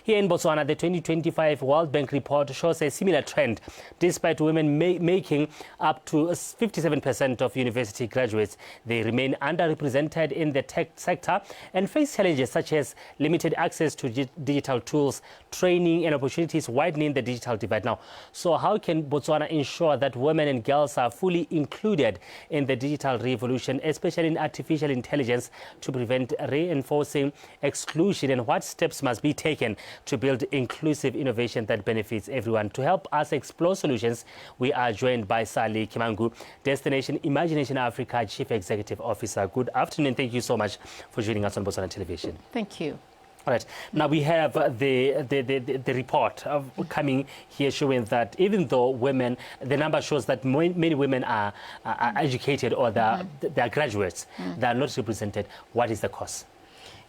Here in Botswana, the 2025 World Bank report shows a similar trend. Despite women making up to 57% of university graduates, they remain underrepresented in the tech sector and face challenges such as limited access to digital tools, training and opportunities, widening the digital divide. Now, so how can Botswana ensure that women and girls are fully included in the digital revolution, especially in artificial intelligence, to prevent reinforcing exclusion, and what steps must be taken to build inclusive innovation that benefits everyone? To help us explore solutions, we are joined by Sally Kimangu, Destination Imagination Africa Chief Executive Officer. Good afternoon. Thank you so much for joining us on Botswana Television. Thank you. All right. Now we have the report coming here showing that even though women, the number shows that many women are educated or they are graduates, they are not represented. What is the cause?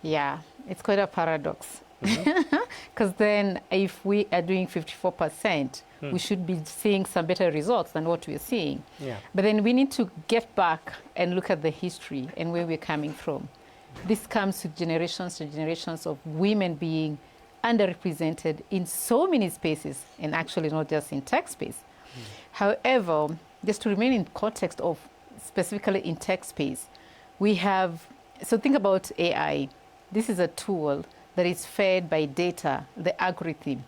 Yeah, it's quite a paradox. Because then if we are doing 54%, we should be seeing some better results than what we're seeing. Yeah. But then we need to get back and look at the history and where we're coming from. This comes to generations of women being underrepresented in so many spaces, and actually not just in tech space. However, just to remain in context of specifically in tech space, we have, so think about AI. This is a tool that is fed by data, the algorithm.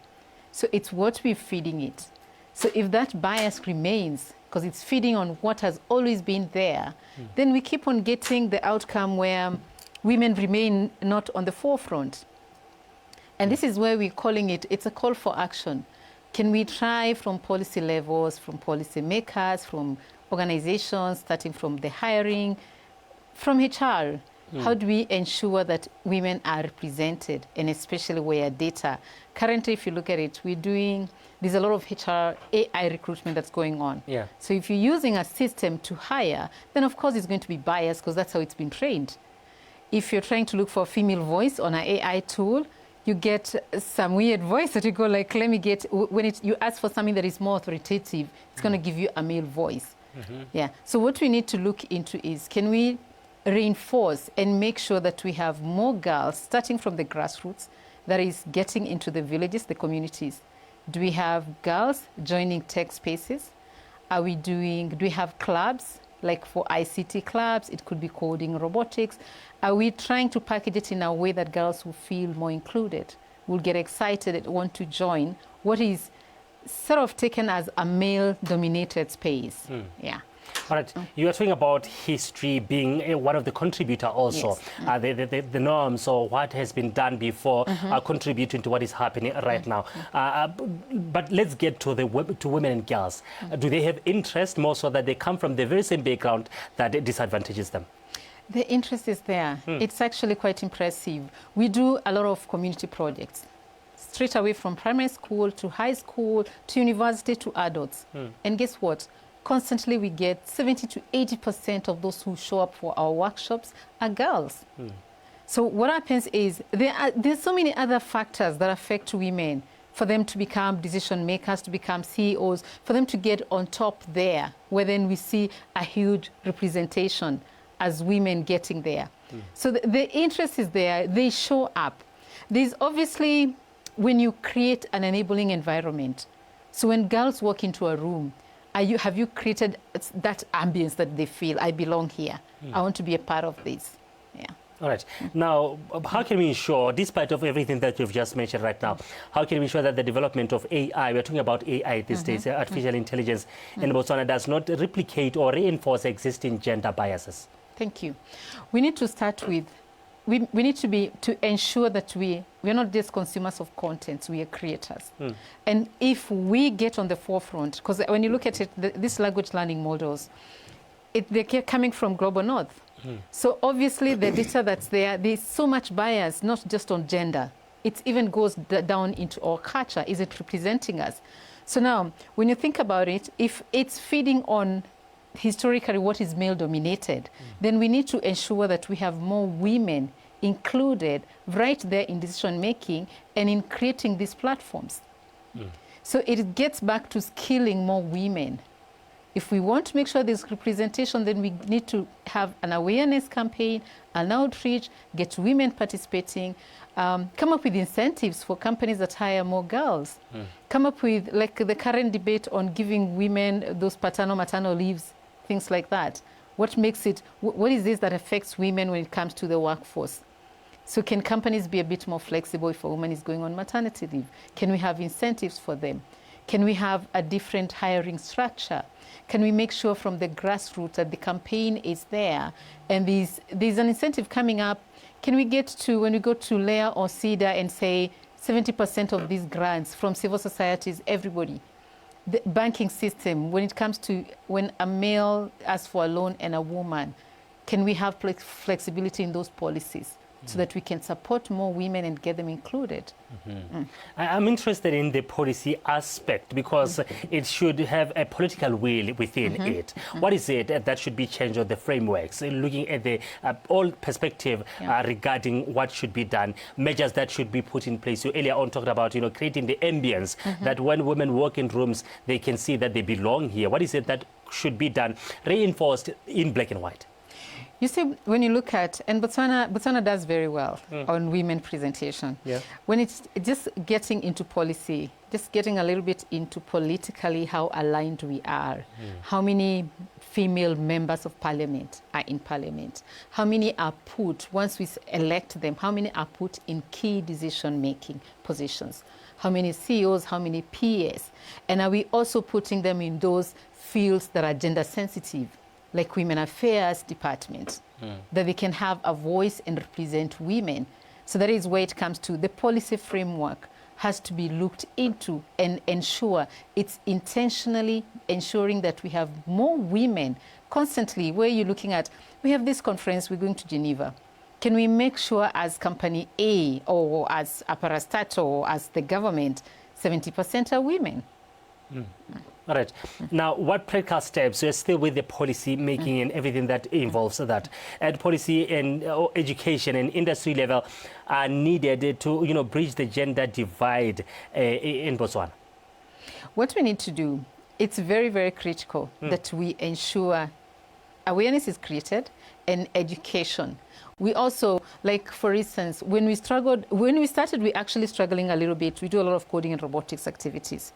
So it's what we're feeding it. So if that bias remains, because it's feeding on what has always been there, then we keep on getting the outcome where women remain not on the forefront. And this is where we're calling it, it's a call for action. Can we try from policy levels, from policy makers, from organizations, starting from the hiring, from HR? How do we ensure that women are represented, and especially where data? Currently, if you look at it, there's a lot of HR AI recruitment that's going on. Yeah. So if you're using a system to hire, then of course it's going to be biased because that's how it's been trained. If you're trying to look for a female voice on an AI tool, you get some weird voice that you go like, let me get, when you ask for something that is more authoritative, it's going to give you a male voice. Yeah. So what we need to look into is, can we reinforce and make sure that we have more girls starting from the grassroots that is getting into the villages, the communities? Do we have girls joining tech spaces? Do we have clubs? Like for ICT clubs, it could be coding, robotics. Are we trying to package it in a way that girls will feel more included, will get excited and want to join what is sort of taken as a male-dominated space? Yeah. All right. You are talking about history being one of the contributor also, yes. The norms or what has been done before contributing to what is happening right now. But let's get to women and girls. Do they have interest more so that they come from the very same background that disadvantages them? The interest is there. It's actually quite impressive. We do a lot of community projects, straight away from primary school to high school to university to adults. And guess what? Constantly we get 70 to 80% of those who show up for our workshops are girls. So what happens is there's so many other factors that affect women for them to become decision makers, to become CEOs, for them to get on top there, where then we see a huge representation as women getting there. So the interest is there, they show up. There's obviously, when you create an enabling environment, so when girls walk into a room, have you created that ambience that they feel, I belong here, I want to be a part of this? Yeah. All right. Now, how can we ensure, despite of everything that you've just mentioned right now, how can we ensure that the development of AI, we're talking about AI these days, artificial intelligence in Botswana, does not replicate or reinforce existing gender biases? Thank you. We need to start with, we need to ensure that we're not just consumers of content, we are creators. And if we get on the forefront, because when you look at it, these language learning models, they're coming from global north. So obviously the data that's there's so much bias, not just on gender. It even goes down into our culture. Is it representing us? So now, when you think about it, if it's feeding on historically what is male dominated, then we need to ensure that we have more women included right there in decision making and in creating these platforms. So it gets back to skilling more women If we want to make sure there's representation, then we need to have an awareness campaign, an outreach, get women participating, come up with incentives for companies that hire more girls, come up with like the current debate on giving women those paternal-maternal leaves, things like that. What makes it, what is this that affects women when it comes to the workforce? So can companies be a bit more flexible if a woman is going on maternity leave? Can we have incentives for them? Can we have a different hiring structure? Can we make sure from the grassroots that the campaign is there and there's an incentive coming up? Can we get to, when we go to LEA or CEDA and say 70% of these grants from civil societies, everybody, the banking system, when it comes to when a male asks for a loan and a woman, can we have flexibility in those policies so that we can support more women and get them included? I'm interested in the policy aspect because it should have a political will within it. What is it that should be changed on the frameworks, looking at the all perspective regarding what should be done, measures that should be put in place? You earlier on talked about, you know, creating the ambience that when women work in rooms, they can see that they belong here. What is it that should be done, reinforced in black and white? You see, when you look at, and Botswana does very well on women presentation. Yeah. When it's just getting into policy, just getting a little bit into politically how aligned we are, how many female members of parliament are in parliament, how many are put, once we elect them, how many are put in key decision-making positions, how many CEOs, how many PS, and are we also putting them in those fields that are gender sensitive, like Women Affairs Department, that they can have a voice and represent women. So that is where it comes to the policy framework has to be looked into and ensure it's intentionally ensuring that we have more women constantly. Where you're looking at, we have this conference, we're going to Geneva. Can we make sure as company A or as Aparastato or as the government, 70% are women? All right. Now, what practical steps, we're still with the policy making and everything that involves that, and policy and education and industry level are needed to, you know, bridge the gender divide in Botswana? What we need to do, it's very, very critical that we ensure awareness is created and education. We also, like for instance, when we started, we actually struggling a little bit. We do a lot of coding and robotics activities.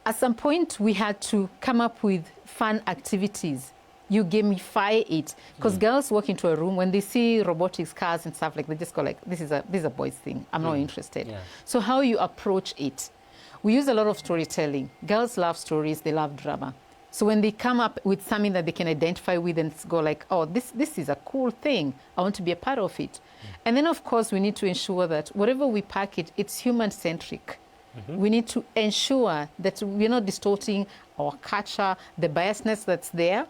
At some point, we had to come up with fun activities. You gamify it. Because girls walk into a room, when they see robotics, cars and stuff, like they just go like, this is a boy's thing. I'm not interested. Yeah. So how you approach it. We use a lot of storytelling. Girls love stories. They love drama. So when they come up with something that they can identify with and go like, oh, this is a cool thing. I want to be a part of it. And then, of course, we need to ensure that whatever we package, it's human-centric. We need to ensure that we're not distorting our culture, the biasness that's there,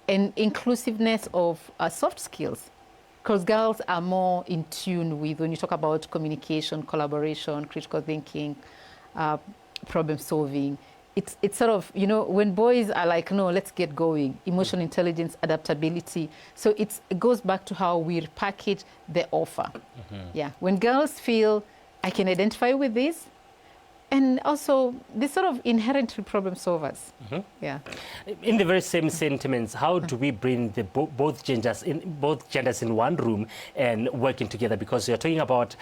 and inclusiveness of soft skills. Because girls are more in tune with, when you talk about communication, collaboration, critical thinking, problem solving, it's sort of, you know, when boys are like, no, let's get going, emotional intelligence, adaptability. So it goes back to how we package the offer. Yeah. When girls feel, I can identify with this, and also, they're sort of inherently problem solvers. Yeah. In the very same sentiments, how do we bring the both genders in one room and working together? Because you're talking about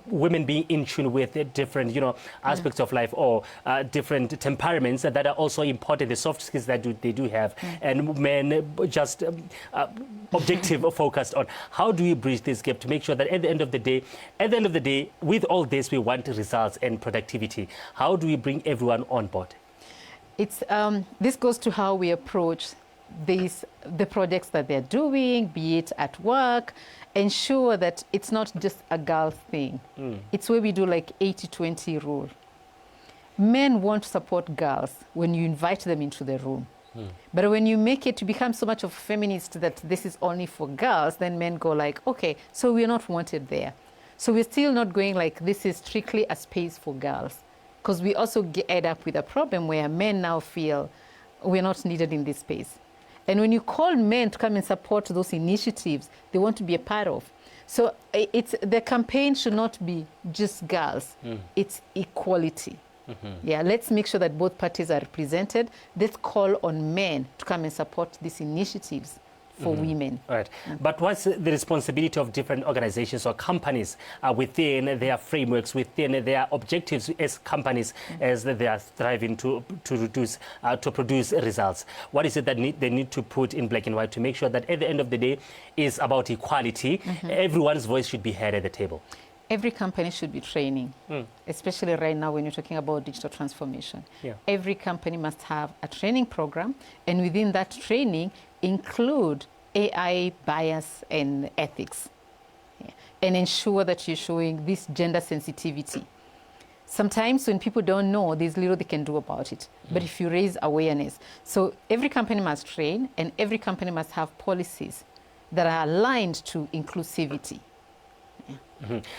women being in tune with different, you know, aspects of life or different temperaments that are also important, the soft skills that they do have, and men just objective focused on. How do we bridge this gap to make sure that at the end of the day, with all this, we want results and productivity? How do we bring everyone on board? It's this goes to how we approach the projects that they're doing, be it at work, ensure that it's not just a girl thing. It's where we do like 80-20 rule. Men want to support girls when you invite them into the room. But when you make it to become so much of a feminist that this is only for girls, then men go like, okay, so we're not wanted there. So we're still not going like this is strictly a space for girls, because we also end up with a problem where men now feel we're not needed in this space. And when you call men to come and support those initiatives, they want to be a part of. So the campaign should not be just girls. It's equality. Yeah, let's make sure that both parties are represented. Let's call on men to come and support these initiatives for women. All right. But what's the responsibility of different organizations or companies within their frameworks, within their objectives as companies, as they are striving to produce results? What is it that they need to put in black and white to make sure that at the end of the day is about equality? Everyone's voice should be heard at the table. Every company should be training, especially right now when you're talking about digital transformation. Yeah. Every company must have a training program, and within that training include AI bias and ethics, and ensure that you're showing this gender sensitivity. Sometimes when people don't know, there's little they can do about it. But if you raise awareness, so every company must train, and every company must have policies that are aligned to inclusivity.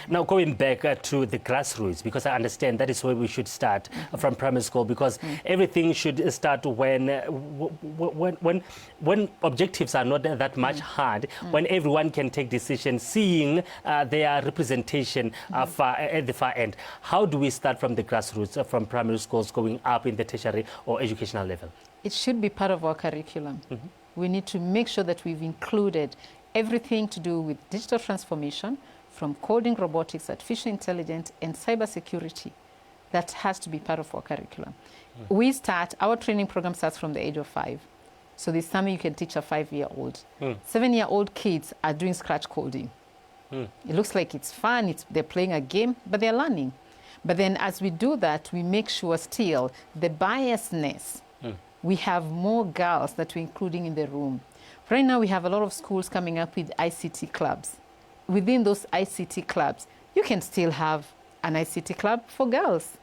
Now, going back to the grassroots, because I understand that is where we should start from primary school, because everything should start when objectives are not that much hard, when everyone can take decisions, seeing their representation at the far end. How do we start from the grassroots, from primary schools going up in the tertiary or educational level? It should be part of our curriculum. We need to make sure that we've included everything to do with digital transformation, from coding, robotics, artificial intelligence, and cybersecurity. That has to be part of our curriculum. Our training program starts from the age of 5. So there's something you can teach a 5-year-old. 7-year-old kids are doing scratch coding. It looks like it's fun, they're playing a game, but they're learning. But then as we do that, we make sure still the biasness, we have more girls that we're including in the room. Right now we have a lot of schools coming up with ICT clubs. Within those ICT clubs, you can still have an ICT club for girls.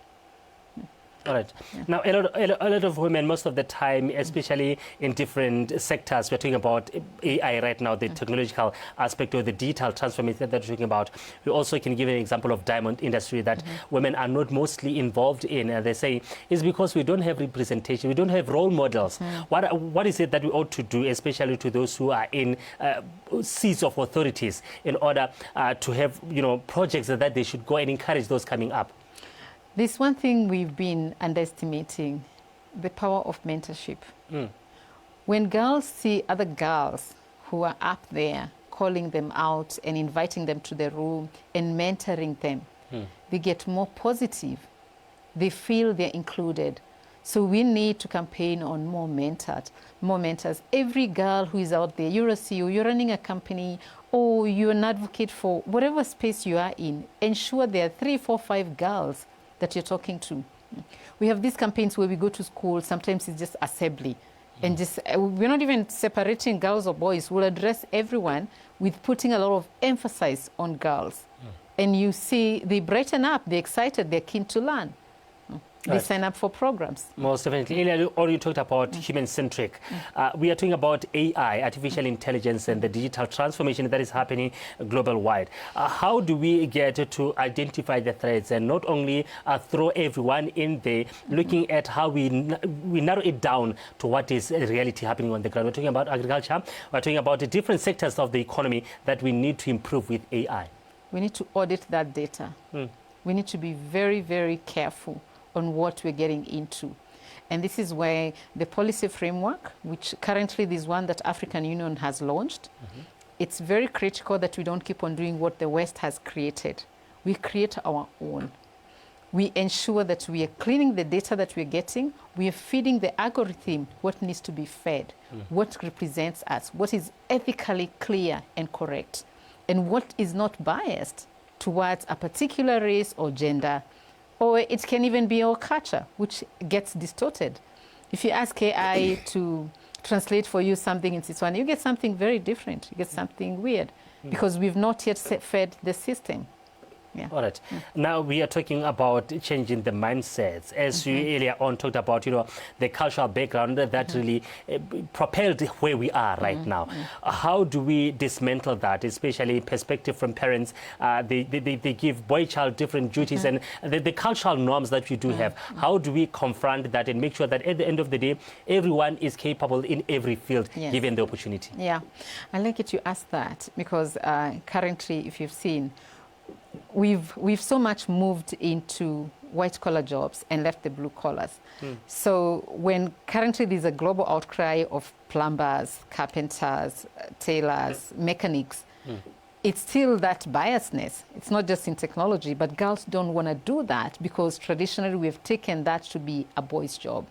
All right. Yeah. Now, a lot of women, most of the time, especially in different sectors, we're talking about AI right now, the technological aspect or the digital transformation that we're talking about. We also can give an example of diamond industry that women are not mostly involved in. They say it's because we don't have representation, we don't have role models. What is it that we ought to do, especially to those who are in seats of authorities, in order to have projects that they should go and encourage those coming up? This one thing we've been underestimating, the power of mentorship. When girls see other girls who are up there, calling them out and inviting them to the room and mentoring them, they get more positive. They feel they're included. So we need to campaign on more mentors. Every girl who is out there, you're a CEO, you're running a company, or you're an advocate for whatever space you are in, ensure there are 3, 4, 5 girls that you're talking to. We have these campaigns where we go to school, sometimes it's just assembly. And just we're not even separating girls or boys. We'll address everyone with putting a lot of emphasis on girls. And you see they brighten up, they're excited, they're keen to learn. They sign up for programs. Most definitely. Earlier, you talked about human-centric. We are talking about AI, artificial intelligence, and the digital transformation that is happening global-wide. How do we get to identify the threats and not only throw everyone in there, looking at how we narrow it down to what is reality happening on the ground? We're talking about agriculture. We're talking about the different sectors of the economy that we need to improve with AI. We need to audit that data. We need to be very, very careful on what we're getting into. And this is where the policy framework, which currently is one that African Union has launched, it's very critical that we don't keep on doing what the West has created. We create our own. We ensure that we are cleaning the data that we're getting, we are feeding the algorithm what needs to be fed, what represents us, what is ethically clear and correct, and what is not biased towards a particular race or gender. Or it can even be our culture, which gets distorted. If you ask AI to translate for you something in Setswana, you get something very different. You get something weird because we've not yet fed the system. Yeah. All right. Now we are talking about changing the mindsets. As you earlier on talked about, the cultural background that really propelled where we are right now. How do we dismantle that, especially perspective from parents? They give boy-child different duties and the cultural norms that we do have. How do we confront that and make sure that at the end of the day, everyone is capable in every field, given the opportunity? Yeah, I like it you asked that because currently, if you've seen, we've so much moved into white-collar jobs and left the blue collars. So when currently there's a global outcry of plumbers, carpenters, tailors, mechanics, it's still that biasness. It's not just in technology, but girls don't want to do that because traditionally we've taken that to be a boy's job.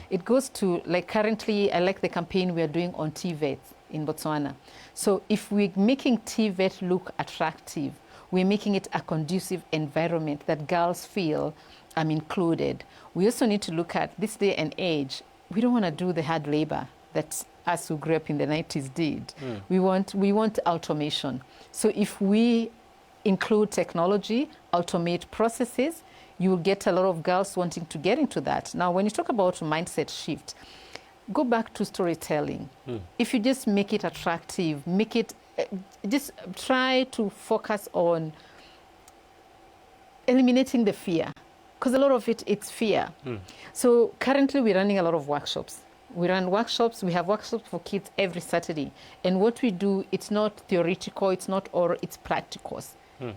It goes to, like currently, I like the campaign we are doing on TVET in Botswana. So if we're making TVET look attractive, we're making it a conducive environment that girls feel I'm included. We also need to look at this day and age. We don't want to do the hard labor that us who grew up in the 90s did. We want automation. So if we include technology, automate processes, you will get a lot of girls wanting to get into that. Now, when you talk about mindset shift, go back to storytelling. If you just make it attractive, make it, just try to focus on eliminating the fear, because a lot of it's fear. So currently we're running a lot of workshops. We run workshops, we have workshops for kids every Saturday. And what we do, it's not theoretical, it's not oral, it's practicals.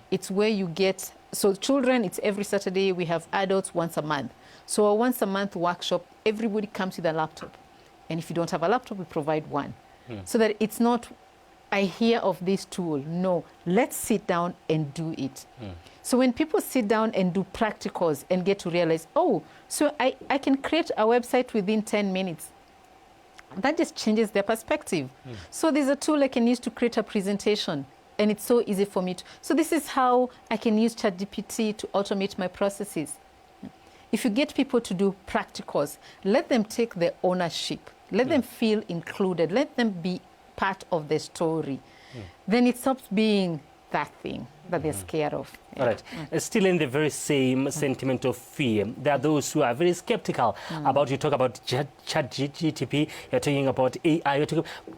It's where you get, so children, it's every Saturday, we have adults once a month. So a once a month workshop, everybody comes with a laptop. And if you don't have a laptop, we provide one. So that it's not, I hear of this tool. No, let's sit down and do it. So when people sit down and do practicals and get to realize, oh, so I can create a website within 10 minutes. That just changes their perspective. So there's a tool I can use to create a presentation, and it's so easy for me to. So this is how I can use ChatGPT to automate my processes. If you get people to do practicals, let them take the ownership. Let them feel included. Let them be part of the story. Then it stops being that thing that they're scared of. All right. Still in the very same sentiment of fear, there are those who are very skeptical about, you talk about ChatGPT, you're talking about AI,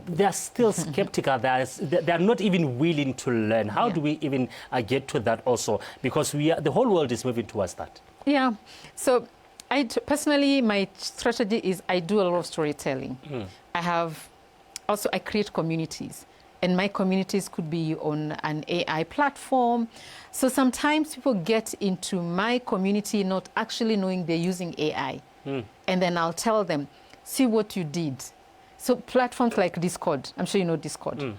they are still skeptical. They are not even willing to learn. How do we even get to that also? Because the whole world is moving towards that. Yeah. So personally, my strategy is I do a lot of storytelling. I create communities. And my communities could be on an AI platform. So sometimes people get into my community not actually knowing they're using AI. And then I'll tell them, see what you did. So platforms like Discord, I'm sure you know Discord.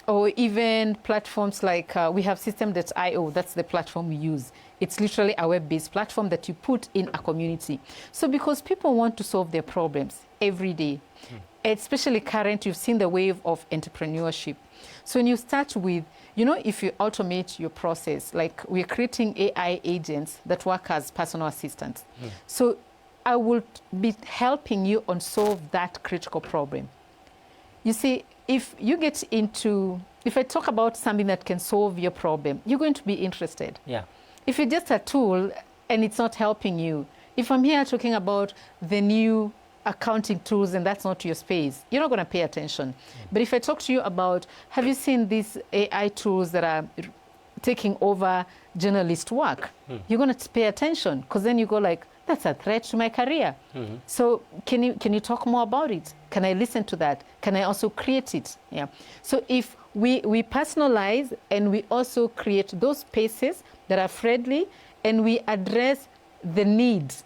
Or even platforms like, we have system.io, that's the platform we use. It's literally a web-based platform that you put in a community. So because people want to solve their problems every day, especially current, you've seen the wave of entrepreneurship. So when you start with, if you automate your process, like we're creating AI agents that work as personal assistants. So I will be helping you on solve that critical problem. You see, if I talk about something that can solve your problem, you're going to be interested. If it's just a tool and it's not helping you, if I'm here talking about the new accounting tools and that's not your space, you're not going to pay attention. But if I talk to you about, have you seen these AI tools that are taking over journalist work? You're going to pay attention, because then you go like, that's a threat to my career. So can you talk more about it? Can I listen to that? Can I also create it? So if we personalize and we also create those spaces that are friendly and we address the needs.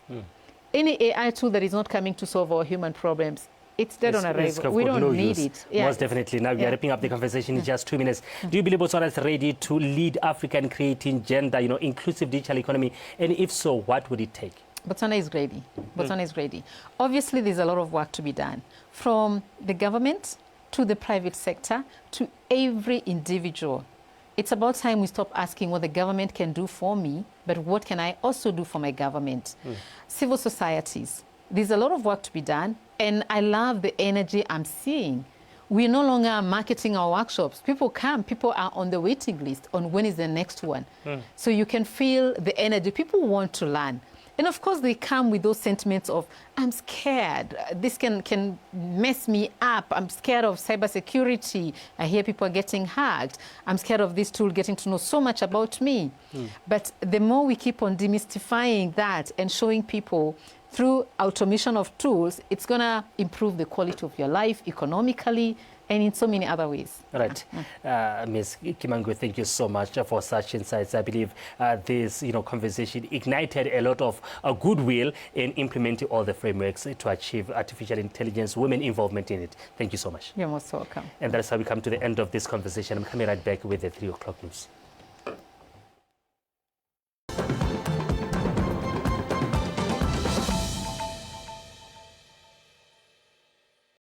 Any AI tool that is not coming to solve our human problems, it's dead on arrival. We don't need it. Most definitely. Now we are wrapping up the conversation in just 2 minutes. Do you believe Botswana is ready to lead Africa in creating gender, inclusive digital economy? And if so, what would it take? Botswana is ready. Botswana is ready. Obviously, there's a lot of work to be done, from the government to the private sector to every individual. It's about time we stop asking what the government can do for me, but what can I also do for my government? Civil societies. There's a lot of work to be done, and I love the energy I'm seeing. We're no longer marketing our workshops. People come, people are on the waiting list on when is the next one. So you can feel the energy. People want to learn. And of course, they come with those sentiments of, I'm scared. This can mess me up. I'm scared of cybersecurity. I hear people are getting hacked. I'm scared of this tool getting to know so much about me. But the more we keep on demystifying that and showing people through automation of tools, it's going to improve the quality of your life economically and in so many other ways. Right. Ms. Kimangu, thank you so much for such insights. I believe this conversation ignited a lot of goodwill in implementing all the frameworks to achieve artificial intelligence, women involvement in it. Thank you so much. You're most welcome. And that's how we come to the end of this conversation. I'm coming right back with the 3 o'clock news.